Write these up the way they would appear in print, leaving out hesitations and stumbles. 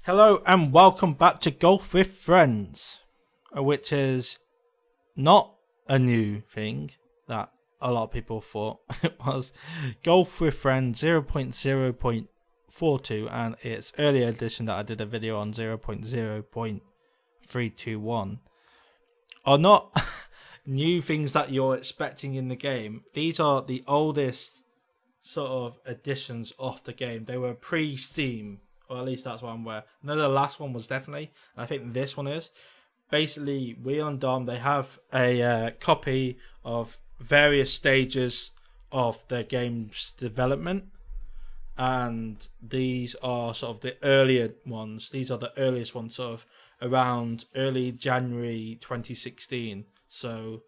Hello and welcome back to Golf with Friends, which is not a new thing that a lot of people thought it was. Golf with Friends 0.0.42 and its earlier edition that I did a video on 0.0.321 are not new things that you're expecting in the game. These are the oldest sort of editions of the game. They were pre-Steam. Or at least that's what I'm aware. I know the last one was definitely. I think this one is. Basically, Wheel and Dom, they have a copy of various stages of the game's development. And these are sort of the earlier ones. These are the earliest ones, sort of around early January 2016. So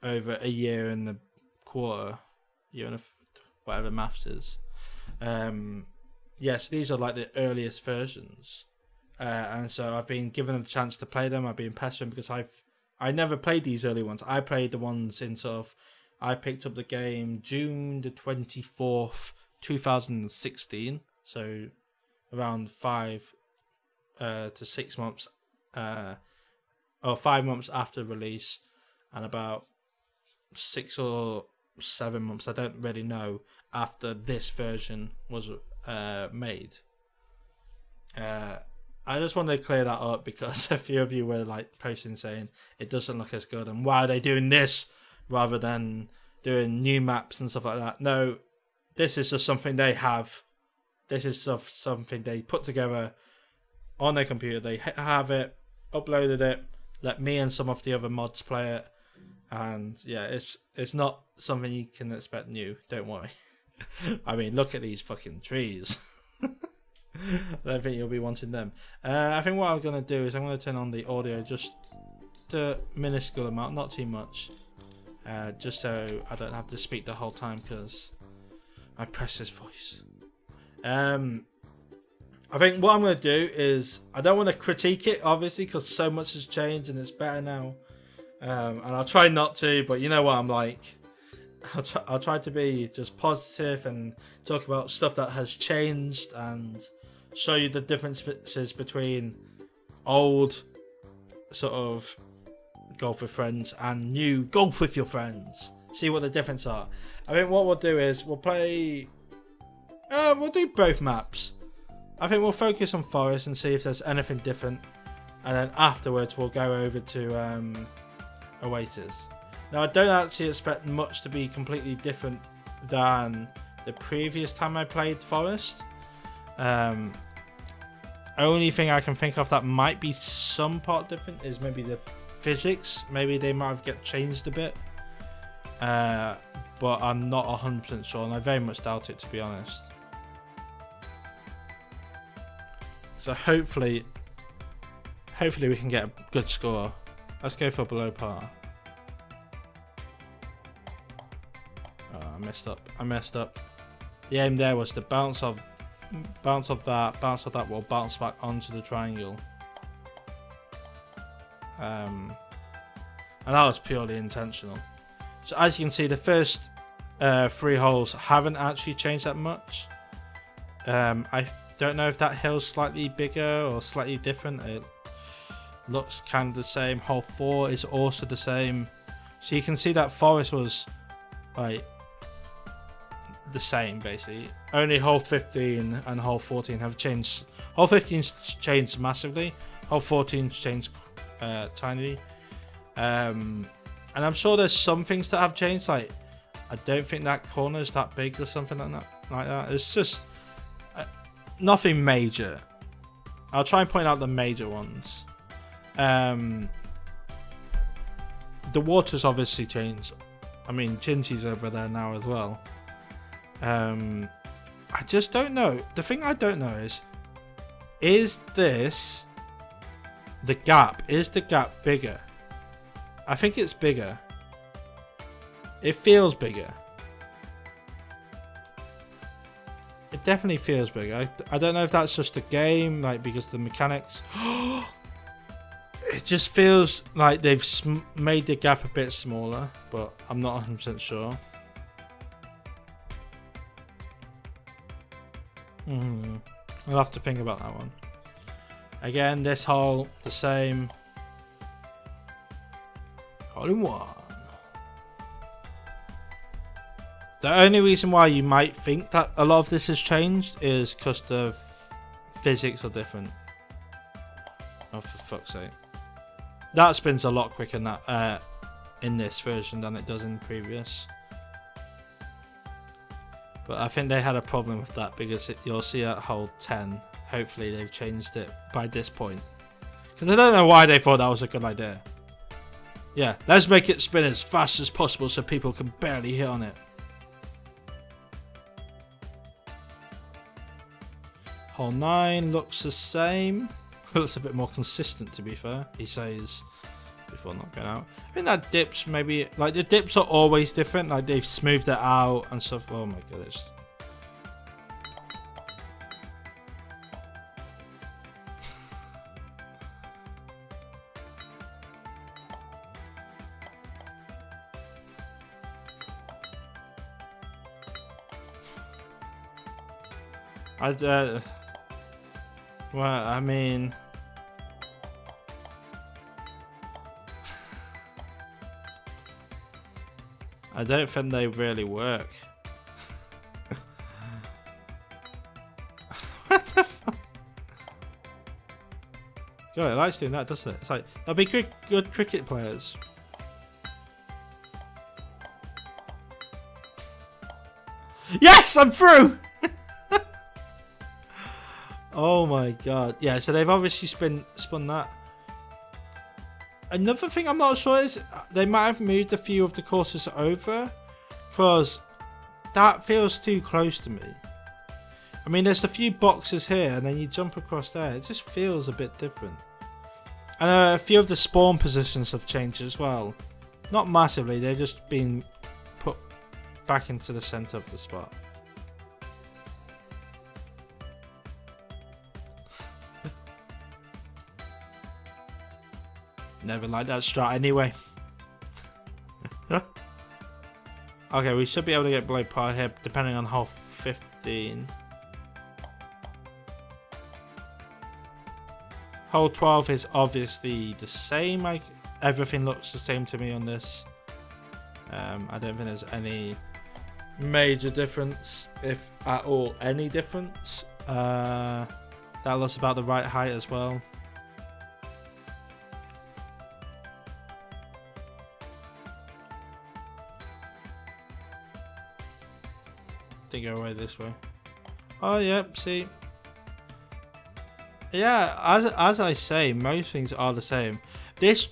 over a year and a quarter. Year and a whatever maths is. Yes, these are like the earliest versions, and so I've been given a chance to play them. I've been pestering because I never played these early ones. I played the ones in sort of, I picked up the game June the 24th, 2016, so around 5 to 6 months, or 5 months after release, and about 6 or 7 months, I don't really know, after this version was made. I just wanted to clear that up because a few of you were like posting saying it doesn't look as good and why are they doing this rather than doing new maps and stuff like that. No, this is just something they have. This is something they put together on their computer. They have it, uploaded it, let me and some of the other mods play it, and yeah, it's not something you can expect new, don't worry. I mean, look at these fucking trees. I don't think you'll be wanting them. I think what I'm going to do is I'm going to turn on the audio just a minuscule amount, not too much. Just so I don't have to speak the whole time because my precious voice. I think what I'm going to do is, I don't want to critique it, obviously, because so much has changed and it's better now. And I'll try not to, but you know what I'm like. I'll try to be just positive and talk about stuff that has changed and show you the differences between old sort of Golf with Friends and new Golf with your friends. See what the difference are. I think what we'll do is we'll play. We'll do both maps. I think we'll focus on Forest and see if there's anything different, and then afterwards we'll go over to Oasis. Now, I don't actually expect much to be completely different than the previous time I played Forest. Only thing I can think of that might be some part different is maybe the physics. Maybe they might have changed a bit. But I'm not 100% sure, and I very much doubt it, to be honest. So hopefully we can get a good score. Let's go for below par. I messed up. The aim there was to bounce off that will bounce back onto the triangle. And that was purely intentional. So as you can see, the first 3 holes haven't actually changed that much. I don't know if that hill's slightly bigger or slightly different. It looks kind of the same. Hole 4 is also the same. So you can see that Forest was like the same basically. Only hole 15 and hole 14 have changed. Hole 15's changed massively. Hole 14's changed tiny. And I'm sure there's some things that have changed. Like, I don't think that corner is that big or something like that. It's just nothing major. I'll try and point out the major ones. The water's obviously changed. I mean, Gizzy's over there now as well. I just don't know. The thing I don't know is this the gap? Is the gap bigger? I think it's bigger. It feels bigger. It definitely feels bigger. I don't know if that's just the game, like because of the mechanics. It just feels like they've made the gap a bit smaller, but I'm not 100% sure. I'll have to think about that one. Again, this hole, the same. Hole in one. The only reason why you might think that a lot of this has changed is because the physics are different. Oh, for fuck's sake. That spins a lot quicker in, that, in this version than it does in previous. But I think they had a problem with that because you'll see at hole 10. Hopefully they've changed it by this point. Because I don't know why they thought that was a good idea. Yeah, let's make it spin as fast as possible so people can barely hit on it. Hole 9 looks the same. Looks a bit more consistent, to be fair, he says before not going out. I think that dips maybe, like the dips are always different, like they've smoothed it out and stuff. Oh my goodness. Well, I mean, I don't think they really work. What the fuck? God, it likes doing that, doesn't it? It's like, they'll be good cricket players. Yes, I'm through! Oh my god. Yeah, so they've obviously spun that. Another thing I'm not sure is they might have moved a few of the courses over, because that feels too close to me. I mean, there's a few boxes here and then you jump across there. It just feels a bit different. And a few of the spawn positions have changed as well. Not massively, they've just been put back into the center of the spot. Never liked that strat anyway. Okay, we should be able to get below par here, depending on hole 15. Hole 12 is obviously the same. Everything looks the same to me on this. I don't think there's any major difference, if at all any difference. That looks about the right height as well. Go away this way. Oh yep, see. Yeah, as I say, most things are the same. This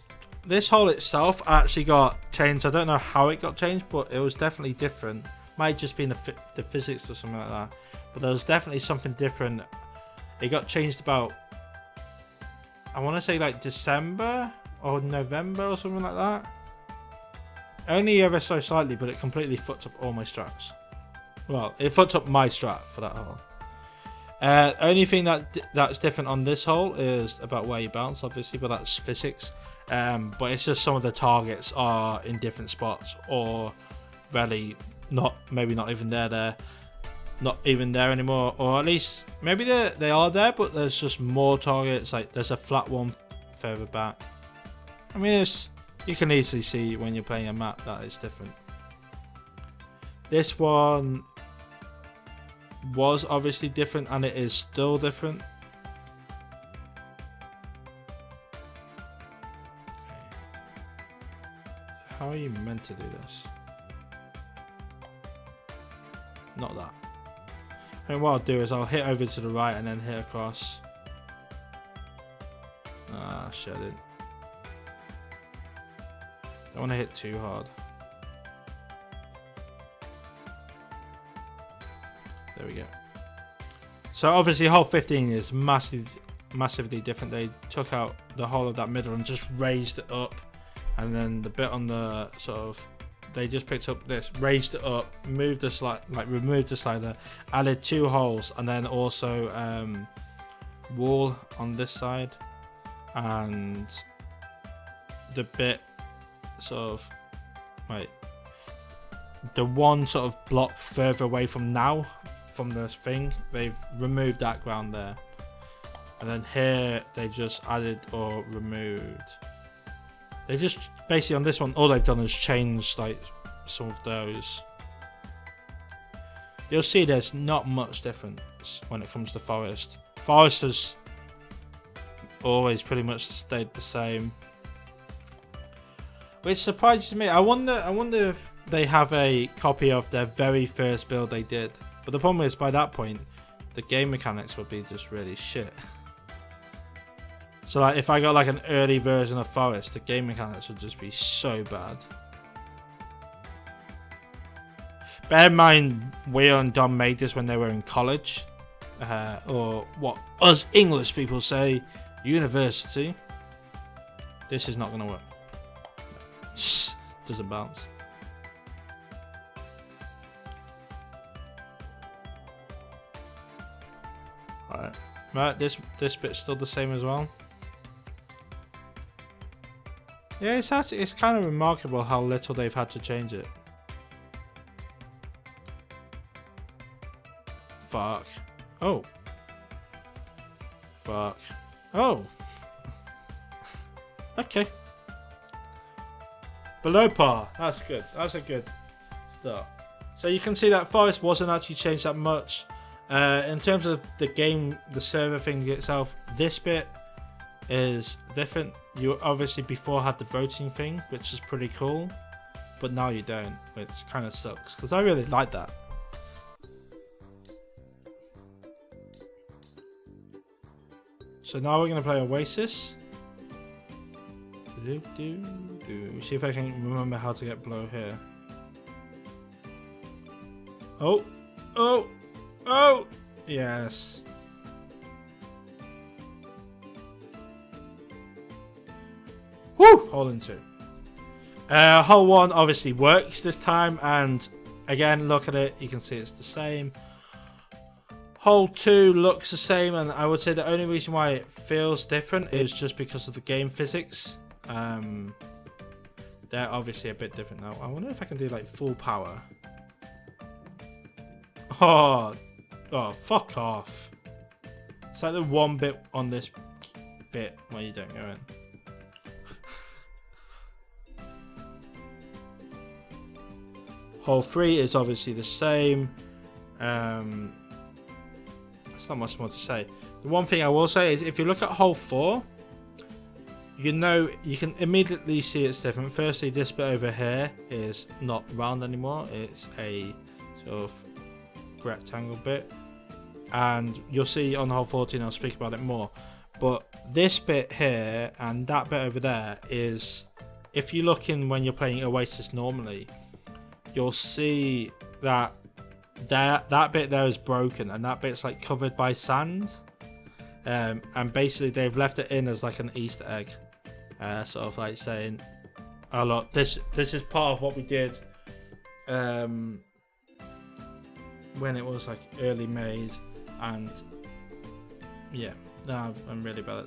hole itself actually got changed. I don't know how it got changed, but it was definitely different. Might just be the physics or something like that. But there was definitely something different. It got changed about, I want to say like December or November or something like that. Only ever so slightly, but it completely fucked up all my strats. Well, it fucked up my strat for that hole. Only thing that's different on this hole is about where you bounce, obviously, but that's physics. But it's just some of the targets are in different spots, or really maybe not even there, not even there anymore, or at least maybe they are there, but there's just more targets. Like there's a flat one further back. I mean, you can easily see when you're playing a map that it's different. This one was obviously different, and it is still different. How are you meant to do this? Not that. I mean, what I'll do is I'll hit over to the right and then hit across. Ah, shit, I didn't. Don't want to hit too hard. There we go. So obviously hole 15 is massively different. They took out the whole of that middle and just raised it up, and then the bit on the sort of, they just picked up this, raised it up, moved the slide, like removed the slider, added 2 holes, and then also wall on this side, and the bit sort of, wait, the one sort of block further away from now, from the thing, they've removed that ground there. And then here they just added or removed. They just basically on this one, all they've done is changed like some of those. You'll see there's not much difference when it comes to forest. Forest has always pretty much stayed the same, which surprises me. I wonder if they have a copy of their very first build they did. But the problem is, by that point, the game mechanics would be just really shit. So like if I got like an early version of Forest, the game mechanics would just be so bad. Bear in mind, Will and Dom made this when they were in college. Or what us English people say, university. This is not going to work. Just doesn't bounce. Alright. Right, this bit's still the same as well. Yeah, it's kind of remarkable how little they've had to change it. Fuck. Oh. Fuck. Oh. Okay. Below par. That's good. That's a good start. So you can see that Forest wasn't actually changed that much. In terms of the game, the server thing itself, this bit is different. You obviously before had the voting thing, which is pretty cool, but now you don't, which kind of sucks because I really like that. So now we're going to play Oasis. See if I can remember how to get below here. Oh, oh, oh, yes. Woo! Hole in 2. Hole 1 obviously works this time, and again, look at it, you can see it's the same. Hole 2 looks the same, and I would say the only reason why it feels different is just because of the game physics. They're obviously a bit different now. I wonder if I can do like full power. Oh, fuck off. It's like the one bit on this bit where you don't go in. Hole 3 is obviously the same. There's not much more to say. The one thing I will say is if you look at hole 4, you know, you can immediately see it's different. Firstly, this bit over here is not round anymore. It's a sort of rectangle bit. And you'll see on hole 14, I'll speak about it more. But this bit here and that bit over there is, if you look in when you're playing Oasis normally, you'll see that that bit there is broken and that bit's like covered by sand. And basically they've left it in as like an Easter egg. Sort of like saying, oh look, this is part of what we did when it was like early made. And yeah, no, I'm really bad at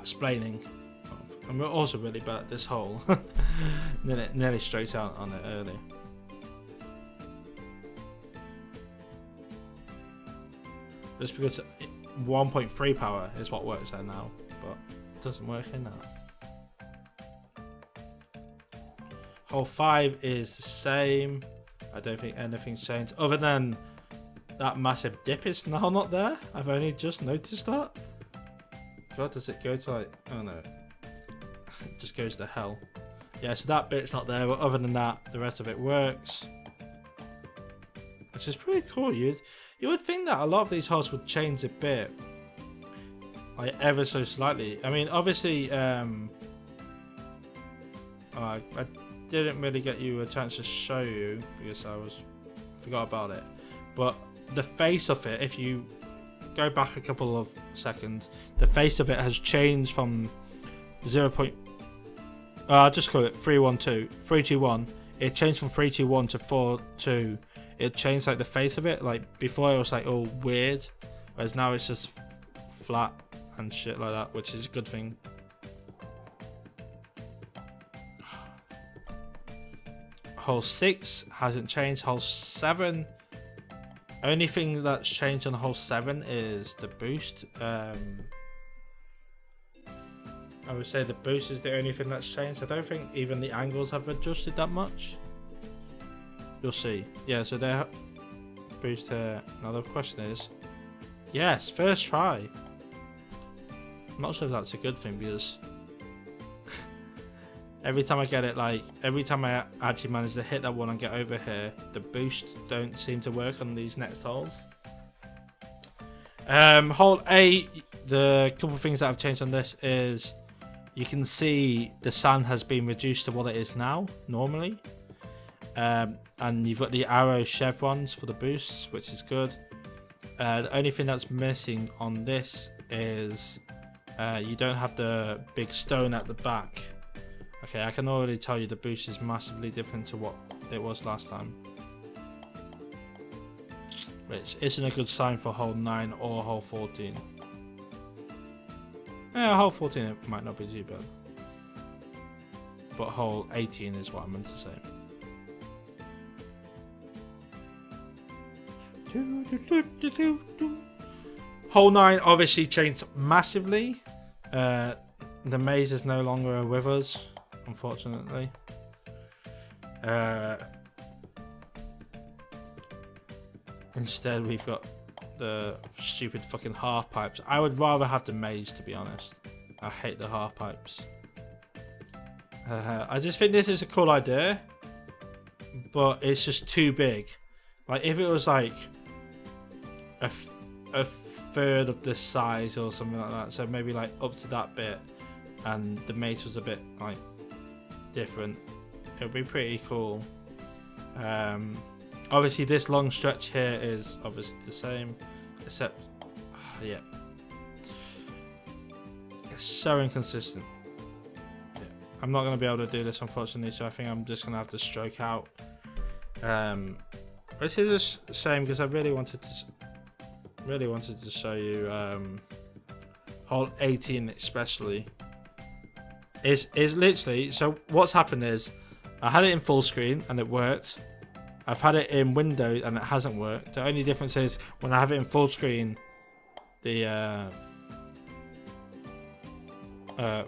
explaining. And we're also really bad at this hole. nearly straight out on it early. Just because 1.3 power is what works there now, but it doesn't work in that. Hole 5 is the same. I don't think anything's changed other than that massive dip is now not there. I've only just noticed that. God, does it go to like, oh no, it just goes to hell. Yeah, so that bit's not there, but other than that, the rest of it works, which is pretty cool. You would think that a lot of these holes would change a bit, like ever so slightly. I mean, obviously, I didn't really get you a chance to show you because I forgot about it. But the face of it, if you go back a couple of seconds, the face of it has changed from 0. I'll just call it 321. It changed from 321 to 42. It changed like the face of it. Like before it was like all weird, whereas now it's just flat and shit like that, which is a good thing. Hole 6 hasn't changed. Hole 7 Only thing that's changed on hole 7 is the boost. I would say the boost is the only thing that's changed. I don't think even the angles have adjusted that much. You'll see. Yeah, so they boost here. Now the question is, yes, first try. I'm not sure if that's a good thing because every time I get it, like every time I actually manage to hit that one and get over here, the boost don't seem to work on these next holes. Hole 8, the couple of things that have changed on this is you can see the sand has been reduced to what it is now, normally. And you've got the arrow chevrons for the boosts, which is good. The only thing that's missing on this is you don't have the big stone at the back. Okay, I can already tell you the boost is massively different to what it was last time. Which isn't a good sign for hole 9 or hole 14. Yeah, hole 14 it might not be too bad. But hole 18 is what I meant to say. Hole 9 obviously changed massively. The maze is no longer with us, unfortunately. Instead, we've got the stupid fucking half pipes. I would rather have the maze, to be honest. I hate the half pipes. I just think this is a cool idea, but it's just too big. Like if it was like a third of this size or something like that, so maybe like up to that bit, and the maze was a bit like different, it would be pretty cool. Obviously this long stretch here is obviously the same, except yeah, it's so inconsistent. Yeah. I'm not going to be able to do this unfortunately, so I think I'm just going to have to stroke out. Which is a shame because I really wanted to show you hole 18 especially. Is literally, so what's happened is I had it in full screen and it worked. I've had it in window and it hasn't worked. The only difference is when I have it in full screen, the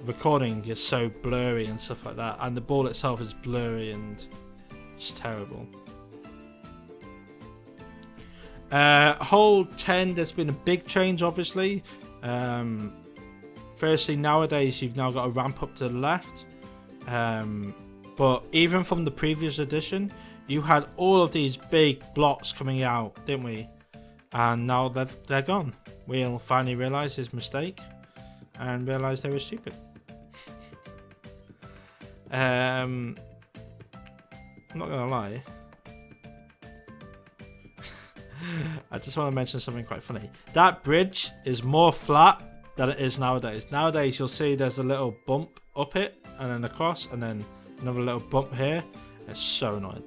recording is so blurry and stuff like that, and the ball itself is blurry and it's terrible. Hole 10, there's been a big change obviously. Firstly, nowadays you've now got a ramp up to the left, but even from the previous edition you had all of these big blocks coming out, didn't we? And now they're gone. We'll finally realise his mistake and realise they were stupid. I'm not gonna lie, I just want to mention something quite funny. That bridge is more flat than it is nowadays. Nowadays you'll see there's a little bump up it and then across and then another little bump here. It's so annoying.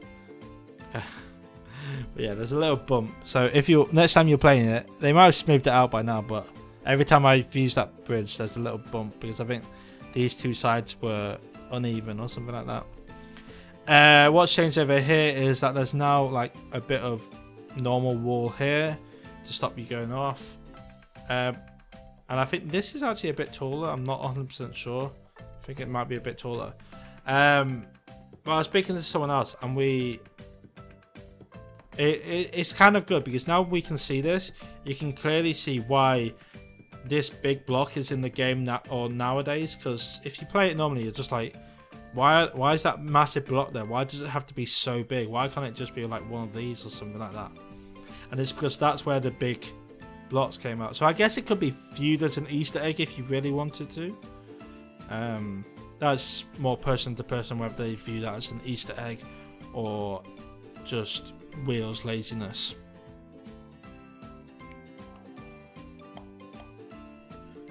But yeah, there's a little bump. So if you next time you're playing it, they might have smoothed it out by now, but every time I've used that bridge there's a little bump because I think these two sides were uneven or something like that. What's changed over here is that there's now like a bit of normal wall here to stop you going off, and I think this is actually a bit taller. I'm not 100% sure. I think it might be a bit taller. But I was speaking to someone else and it's kind of good because now we can see this. You can clearly see why this big block is in the game nowadays, because if you play it normally you're just like, why is that massive block there? Why does it have to be so big? Why can't it just be like one of these or something like that? And it's because that's where the big blocks came out. So I guess it could be viewed as an Easter egg if you really wanted to. That's more person to person whether they view that as an Easter egg or just Wheels laziness.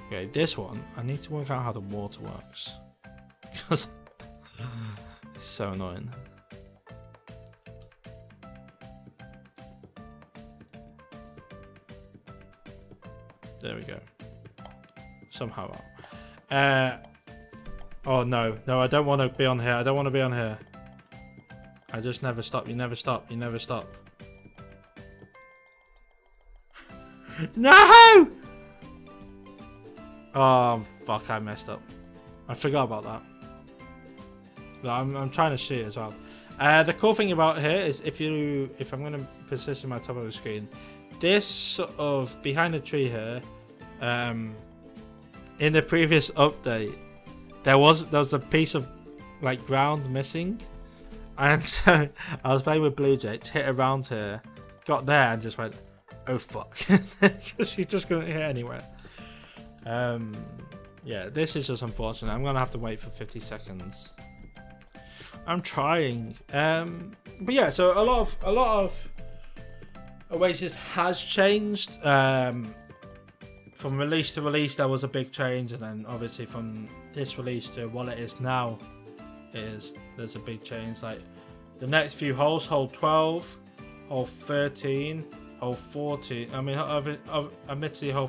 Okay, this one I need to work out how the water works because it's so annoying. There we go. Somehow. Oh no, I don't want to be on here. I don't want to be on here. I just never stop. You never stop. You never stop. No! Oh, fuck, I messed up. I forgot about that. But I'm trying to see it as well. The cool thing about here is if I'm going to position my top of the screen, this sort of behind the tree here, in the previous update, there was a piece of like ground missing, and so I was playing with Blue Jays, hit around here, got there and just went, oh fuck, because he just couldn't hit anywhere. Yeah, this is just unfortunate. I'm gonna have to wait for 50 seconds. I'm trying. But yeah, so a lot of Oasis has changed. From release to release, there was a big change, and then obviously from this release to what it is now, there's a big change. Like the next few holes, hole 12, hole 13, hole 14. I mean, admittedly, hole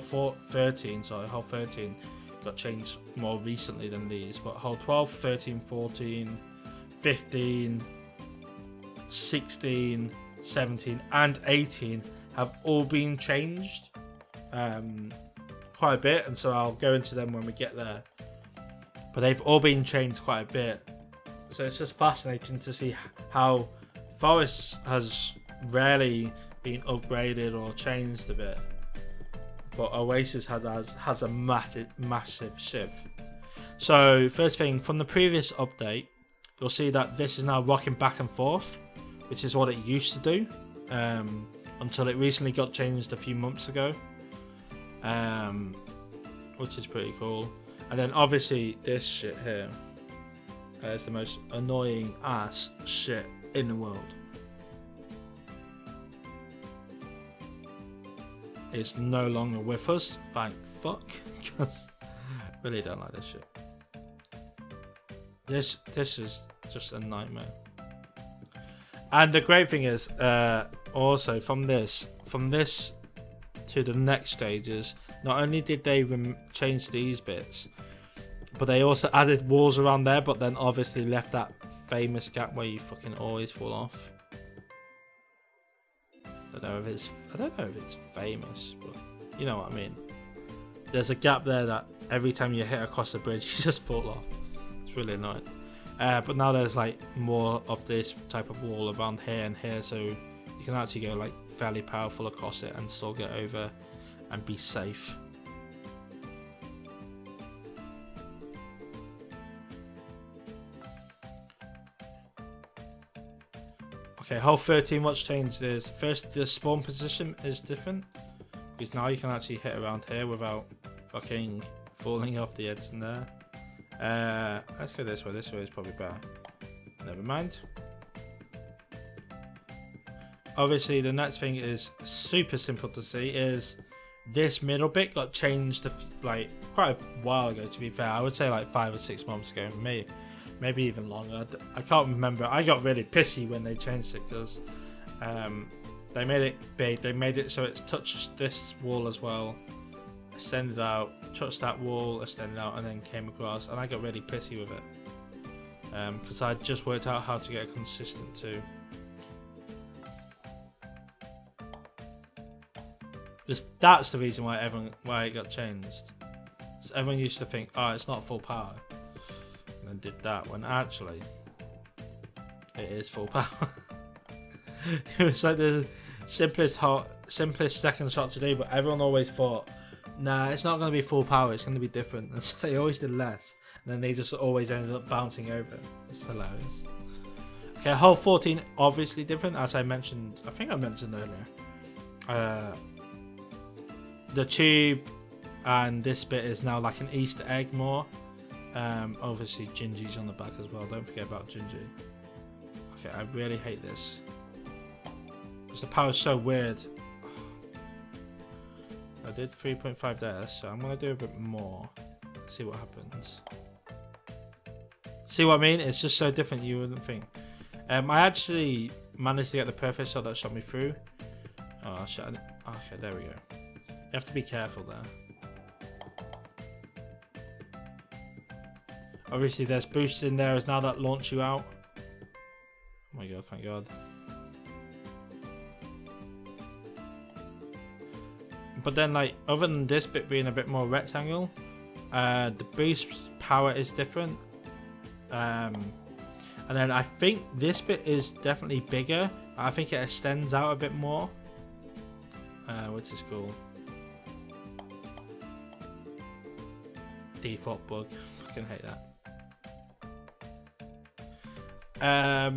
13. Sorry, hole 13 got changed more recently than these, but hole 12, 13, 14. 15, 16, 17 and 18 have all been changed quite a bit, and so I'll go into them when we get there, but they've all been changed quite a bit. So it's just fascinating to see how Forest has rarely been upgraded or changed a bit, but Oasis has a massive shift. So first thing, from the previous update, you'll see that this is now rocking back and forth, which is what it used to do, until it recently got changed a few months ago, which is pretty cool. And then obviously this shit here is the most annoying ass shit in the world. It's no longer with us, thank fuck, because I really don't like this shit. This is just a nightmare. And the great thing is, also from this to the next stages, not only did they change these bits, but they also added walls around there, but then obviously left that famous gap where you fucking always fall off. I don't know if it's famous, but you know what I mean. There's a gap there that every time you hit across the bridge, you just fall off. It's really annoying. But now there's like more of this type of wall around here and here, so you can actually go like fairly powerful across it and still get over and be safe. Okay, hole 13, what's changed is first the spawn position is different, because now you can actually hit around here without fucking falling off the edge in there. Let's go this way. This way is probably better. Never mind. Obviously, the next thing is super simple to see. Is this middle bit got changed like quite a while ago? To be fair, I would say like 5 or 6 months ago, maybe even longer. I can't remember. I got really pissy when they changed it because they made it big. They made it so it touched this wall as well. Extended out, touched that wall, extended out, and then came across, and I got really pissy with it because I just worked out how to get a consistent 2. That's the reason why it got changed. So everyone used to think, oh, it's not full power, and then did that when actually it is full power. It was like the simplest second shot to do, but everyone always thought, nah, it's not going to be full power, it's going to be different. And so they always did less, and then they just always ended up bouncing over. It's hilarious. Okay, hole 14, obviously different, as I mentioned, I think I mentioned earlier. The tube and this bit is now like an Easter egg more. Obviously Gingy's on the back as well, don't forget about Gingy. Okay, I really hate this, because the power's so weird. I did 3.5 there, so I'm going to do a bit more. See what happens. See what I mean? It's just so different, you wouldn't think. I actually managed to get the perfect shot that shot me through. Oh, shit. Okay, there we go. You have to be careful there. Obviously, there's boosts in there as now that launch you out. Oh my god, thank god. But then, like, other than this bit being a bit more rectangle, the boost power is different. And then I think this bit is definitely bigger. I think it extends out a bit more, which is cool. Default bug. Fucking hate that.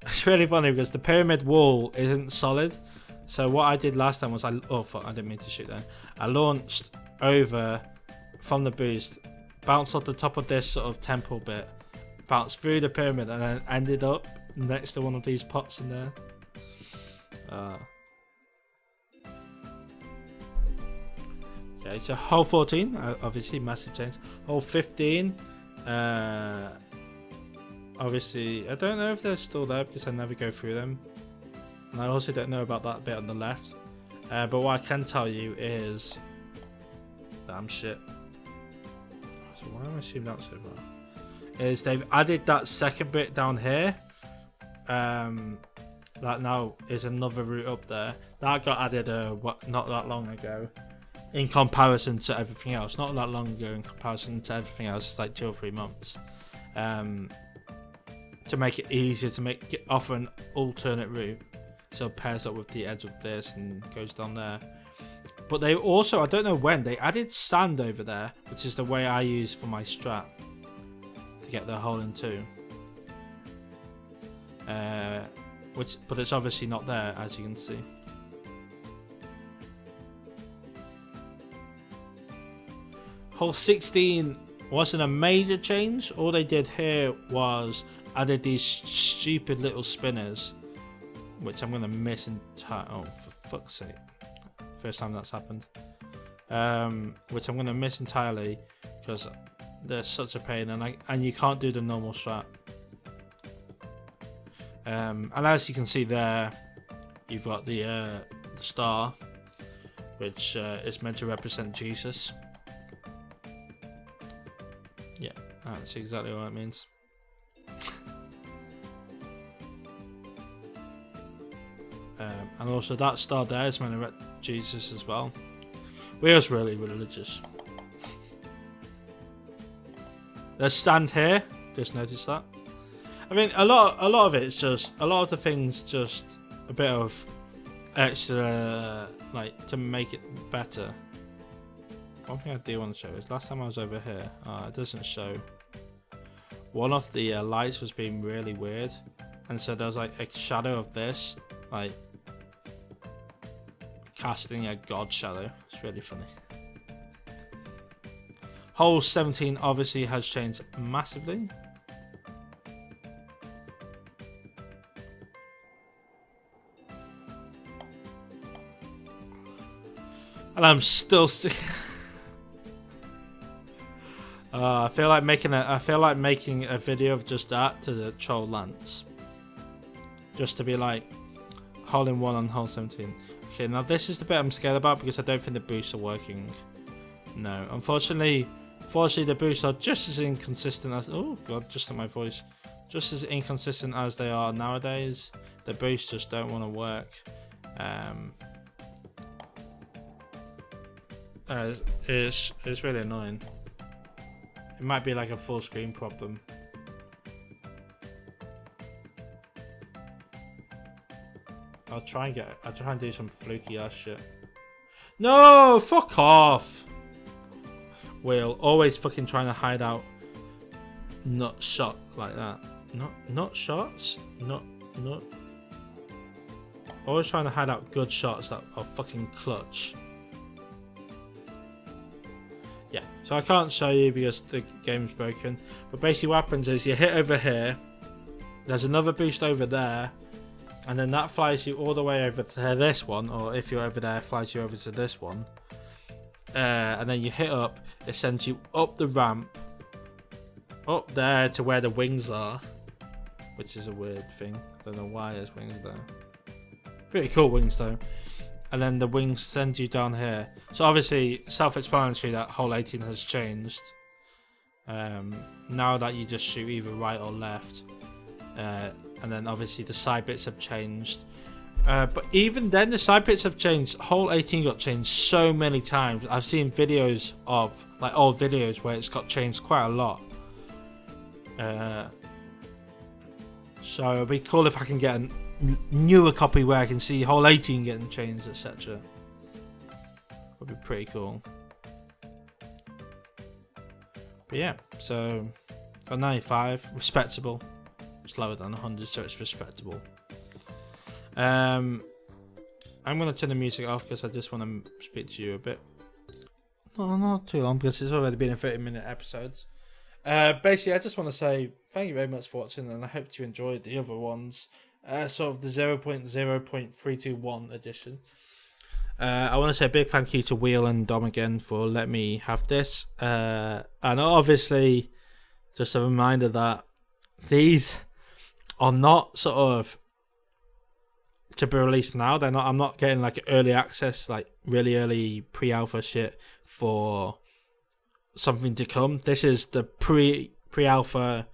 It's really funny because the pyramid wall isn't solid. So what I did last time was oh fuck, I didn't mean to shoot that. I launched over from the boost, bounced off the top of this sort of temple bit, bounced through the pyramid, and then ended up next to one of these pots in there. Okay, so hole 14, obviously massive change. Hole 15, obviously I don't know if they're still there because I never go through them, and I also don't know about that bit on the left. But what I can tell you is, damn shit. So why am I assuming that so far? Is they've added that second bit down here. That now is another route up there. That got added not that long ago. In comparison to everything else, not that long ago in comparison to everything else, it's like 2 or 3 months. To make it easier to offer an alternate route, so it pairs up with the edge of this and goes down there. But they also, I don't know when, they added sand over there, which is the way I use for my strat to get the hole in 2. But it's obviously not there, as you can see. Hole 16 wasn't a major change. All they did here was added these stupid little spinners, which I'm gonna miss entirely. Oh, for fuck's sake! First time that's happened. Which I'm gonna miss entirely because they're such a pain, and you can't do the normal strat. And as you can see there, you've got the star, which is meant to represent Jesus. Yeah, that's exactly what it means. And also that star there is meant to represent Jesus as well. We're just really religious. There's sand here. Just noticed that. I mean, a lot of it is just a lot of the things, just a bit of extra, like, to make it better. One thing I do want to show is last time I was over here, it doesn't show. One of the lights was being really weird, and so there was like a shadow of this, like casting a god shadow. It's really funny. Hole 17 obviously has changed massively. And I'm still I feel like making a video of just that to troll Lance. Just to be like, hole in 1 on hole 17. Okay, now this is the bit I'm scared about because I don't think the boosts are working. No, unfortunately the boosts are just as inconsistent as, oh god, just in my voice, just as inconsistent as they are nowadays. The boosts just don't want to work. It's really annoying. It might be like a full screen problem. I'll try and do some fluky ass shit. No, fuck off. Will always fucking trying to hide out nut shot like that. Not shots. Not. Always trying to hide out good shots that are fucking clutch. Yeah, so I can't show you because the game's broken. But basically what happens is you hit over here. There's another boost over there. And then that flies you all the way over to this one. Or if you're over there, flies you over to this one. And then you hit up. It sends you up the ramp. Up there to where the wings are. Which is a weird thing. Don't know why there's wings there. Pretty cool wings though. And then the wings send you down here. So obviously, self-explanatory that hole 18 has changed. Now that you just shoot either right or left. And then obviously the side bits have changed. But even then, the side bits have changed. Hole 18 got changed so many times. I've seen videos of, like, old videos where it's got changed quite a lot. So it'd be cool if I can get a newer copy where I can see Hole 18 getting changed, etc. Would be pretty cool. But yeah, so got 95, respectable. It's lower than 100, so it's respectable. I'm gonna turn the music off because I just want to speak to you a bit. No, not too long because it's already been a 30-minute episode. Basically, I just want to say thank you very much for watching, and I hope you enjoyed the other ones. Sort of the 0.0.321 edition. I want to say a big thank you to Wheel and Dom again for letting me have this. And obviously, just a reminder that these are not sort of to be released now. They're not. I'm not getting like early access, like really early pre-alpha shit for something to come. This is the pre-alpha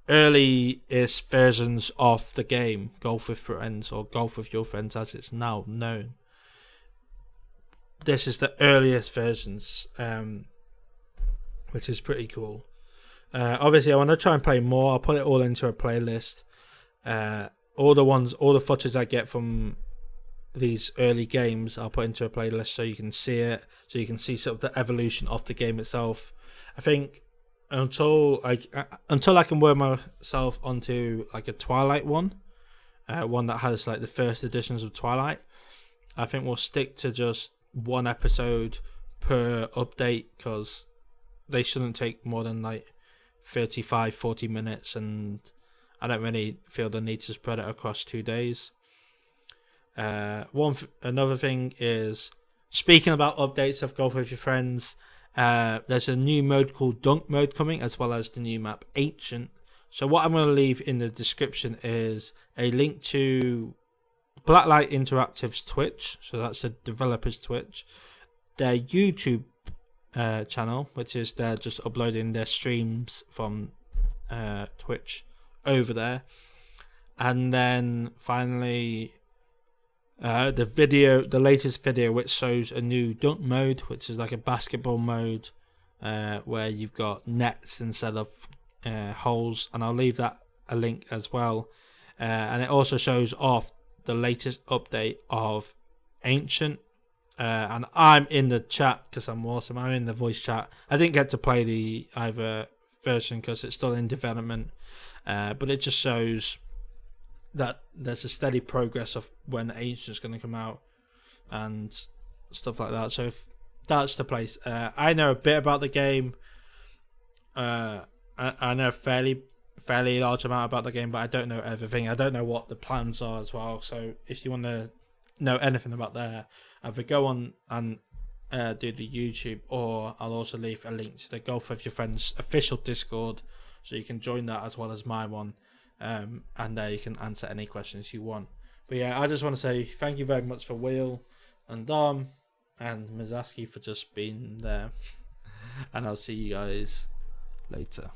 earliest versions of the game, Golf with Friends, or Golf with Your Friends as it's now known. This is the earliest versions, which is pretty cool. Obviously, I want to try and play more. I'll put it all into a playlist. All the footage I get from these early games, I'll put into a playlist so you can see it, so you can see sort of the evolution of the game itself. I think until I can work myself onto like a Twilight one that has like the first editions of Twilight, I think we'll stick to just one episode per update because they shouldn't take more than like 35-40 minutes, and I don't really feel the need to spread it across 2 days. Another thing is, speaking about updates of Golf with Your Friends, there's a new mode called Dunk Mode coming, as well as the new map Ancient. So what I'm going to leave in the description is a link to Blacklight Interactive's Twitch, so that's the developer's Twitch, their YouTube channel, which is they're just uploading their streams from Twitch over there, and then finally the latest video which shows a new dunk mode, which is like a basketball mode where you've got nets instead of holes, and I'll leave that a link as well. And it also shows off the latest update of Ancient, and I'm in the chat because I'm awesome. I'm in the voice chat. I didn't get to play the either version because it's still in development, but it just shows that there's a steady progress of when Ancient's going to come out and stuff like that. So if that's the place. I know a bit about the game. I know a fairly large amount about the game, but I don't know everything. I don't know what the plans are as well. So if you want to know anything about there, either go on and do the YouTube, or I'll also leave a link to the Golf with Your Friends official Discord, so you can join that as well as my one, and there you can answer any questions you want. But yeah, I just want to say thank you very much for Will and Dom and Mizaski for just being there, and I'll see you guys later.